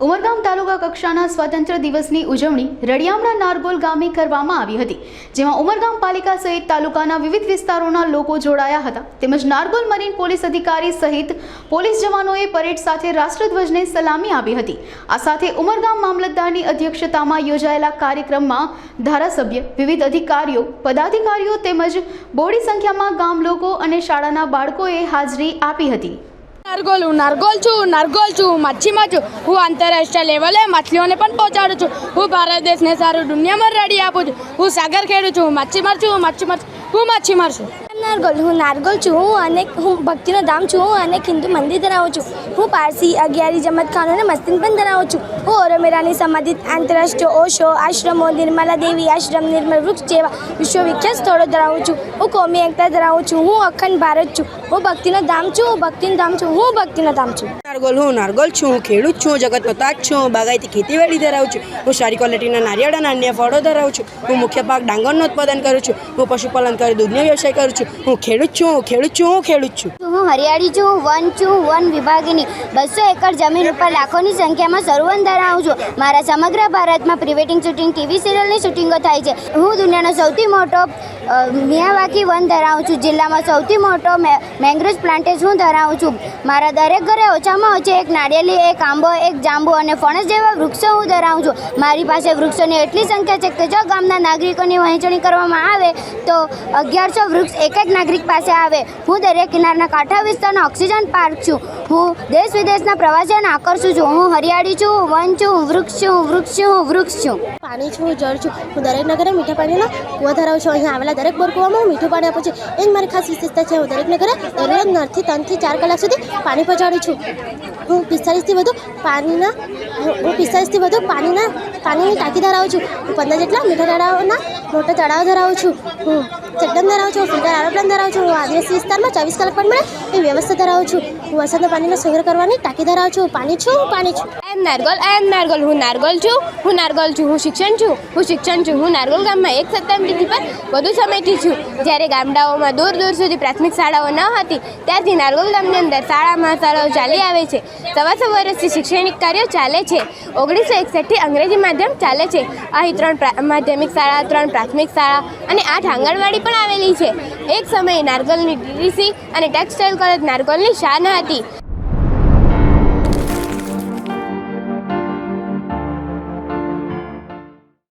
ઉમરગામ તાલુકા કક્ષાના સ્વાતંત્ર્ય દિવસની ઉજવણી રડિયામણા નારગોલ ગામે કરવામાં આવી હતી, જેમાં ઉમરગામ પાલિકા સહિત તાલુકાના વિવિધ વિસ્તારોના લોકો જોડાયા હતા. તેમજ નારગોલ મરીન પોલીસ અધિકારી સહિત પોલીસ જવાનોએ પરેડ સાથે રાષ્ટ્રધ્વજને સલામી આપી હતી. આ સાથે ઉમરગામ મામલતદારની અધ્યક્ષતામાં યોજાયેલા કાર્યક્રમમાં ધારાસભ્ય, વિવિધ અધિકારીઓ, પદાધિકારીઓ તેમજ બહોળી સંખ્યામાં ગામ લોકો અને શાળાના બાળકોએ હાજરી આપી હતી. નારગોલ છું, મચ્છીમાં છું. હું આંતરરાષ્ટ્રીય લેવલે માછલીઓને પણ પહોંચાડું છું. હું ભારત દેશને સારું દુનિયામાં રેડી આપું છું. હું સાગર ખેડું છું, માછીમાર છું. હું નારગોલ છું અને હું ભક્તિનો ધામ છું અને હિન્દુ મંદિર ધરાવું છું. હું પારસી, અગિયારી, જમતખાનો અને મસ્તીન પણ ધરાવું છું. હું ઓરોમેરાની સંબંધિત આંતરરાષ્ટ્રીય ઓશો આશ્રમો, નિર્મલા દેવી આશ્રમ, નિર્મલ વૃક્ષ જેવા વિશ્વવિખ્યાત સ્થળો ધરાવું છું. હું કોમી એકતા ધરાવું છું. હું અખંડ ભારત છું. હું ભક્તિનો ધામ છું. હું ભક્તિનો ધામ છું. હું નારગોલ છું. હું ખેડૂત છું. જગતનો તાજ છું. બાગાયતી ખેતીવાડી ધરાવું છું. હું સારી ક્વોલિટીના નારિયેળ અને અન્ય ફળો ધરાવું છું. હું મુખ્ય પાક ડાંગરનું ઉત્પાદન કરું છું. હું પશુપાલન કરી દૂધનો વ્યવસાય કરું છું. હું ખેડૂત છું. હું હરિયાળી છું. વન છું. વન વિભાગની 200 એકર જમીન ઉપર લાખોની સંખ્યામાં સરવન ધરાવું છું. મારા સમગ્ર ભારતમાં પ્રી વેડિંગ શૂટિંગ, ટીવી સિરિયલની શૂટિંગો થાય છે. હું દુનિયાનો સૌથી મોટો મિયાવાકી વન ધરાવું છું. જિલ્લામાં સૌથી મોટો મેંગ્રોવ પ્લાન્ટેશન હું ધરાવું છું. મારા દરેક ઘરે ઓછામાં ઓછી એક નાળિયેરી, એક આંબો, એક જાંબુ અને ફણસ જેવા વૃક્ષો હું ધરાવું છું. મારી પાસે વૃક્ષોની એટલી સંખ્યા છે કે જો ગામના નાગરિકોની વહેંચણી કરવામાં આવે તો 1100 વૃક્ષ એક જ નાગરિક પાસે આવે. હું દરિયા કિનારના કાંઠા વિસ્તારનો ઓક્સિજન પાર્ક છું. હું દેશ વિદેશના પ્રવાસીઓને આકર્ષું છું. હું હરિયાળી છું. વન છું. વૃક્ષ છું. પાણી છું. જળ છું. હું દરેકના ઘરે મીઠા પાણીના કૂવા ધરાવું છું. અહીંયા આવેલા દરેક બોર કૂવામાં હું મીઠું પાણી આપું છું. એ જ મારી ખાસ વિશેષતા છે. હું દરેકના ઘરે દરરોજ 9 થી 3 થી 4 કલાક સુધી પાણી પહોંચાડું છું. હું 45 થી વધુ પાણીની ટાંકી ધરાવું છું. હું 15 જેટલા મોટા તળાવ ધરાવું છું. હું ચેકડેમ ધરાવું છું. ફિલ્ટર આરો પ્લાન્ટ ધરાવું છું. હું આદિવાસી વિસ્તારમાં 24 કલાક પણ મળે એ વ્યવસ્થા ધરાવું છું. હું વરસાદના પાણીનો સંગ્રહ કરવાની ટાંકી ધરાવું છું. પાણી છું. આઈ એમ નારગોલ. હું નારગોલ છું. હું શિક્ષણ છું. હું નારગોલ ગામમાં 1 સપ્ટેમ્બરથી પર વધુ સમયથી છું. જ્યારે ગામડાઓમાં દૂર સુધી પ્રાથમિક શાળાઓ ન હતી, ત્યારથી નારગોલ ગામની અંદર શાળાઓ ચાલી આવે છે. સવા વર્ષથી શૈક્ષણિક કાર્યો ચાલે છે. 1961થી અંગ્રેજી માધ્યમ ચાલે છે. અહીં 3 માધ્યમિક શાળા, 3 પ્રાથમિક શાળા અને 8 આંગણવાડી પણ આવેલી છે. એક સમયે નારગોલની DDC અને ટેક્સટાઇલ કોલેજ નારગોલની શાન હતી.